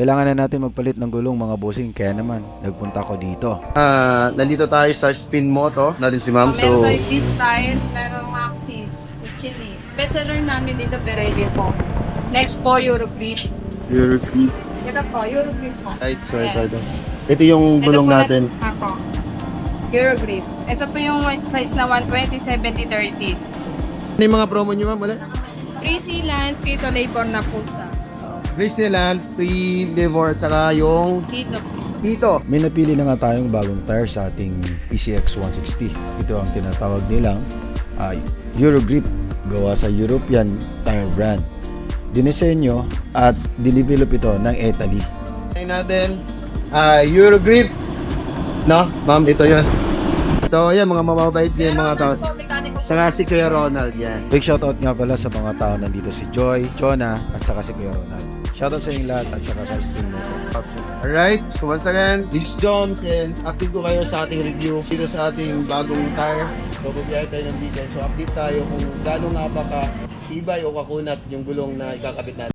Kailangan na natin magpalit ng gulong mga bossing, kaya naman nagpunta ko dito. Nandito tayo sa Spin Moto natin si ma'am. Meron tayo this style, meron Maxis, Chili. Best seller namin dito, Perelli po. Next po, Eurogrip. European. Ito po, Eurogrip po. Right, so Ayan. ito yung gulong Ito po, natin. Ako. Eurogrip. Ito po yung size na 120, 70, 30. Ano yung mga promo nyo ma'am? Wala? Free sealant, Pito Labor na po sa. Graceland, free liver, at saka yung Dito po. dito. May napili na nga tayong bagong tire sa ating PCX 160. Ito ang tinatawag nilang Eurogrip, gawa sa European tire brand. Dinisenyo at dinevelop ito ng Italy. Ngayon natin, Eurogrip. No, ma'am, ito yun. So, yan, mga mababait din mga tao. Saka si Kuya Ronald, yan. Big shoutout nga pala sa mga tao nandito, si Joy, Jonah, at saka si Kuya Ronald. Shoutout sa inyong lahat at saka sa Spin Moto. Alright, so once again, this is Joms and update ko kayo sa ating review dito sa ating bagong tire. So, bubiyahe tayo ng details. So, update tayo kung gaano nga ba ka tibay o kakunat yung gulong na ikakabit natin.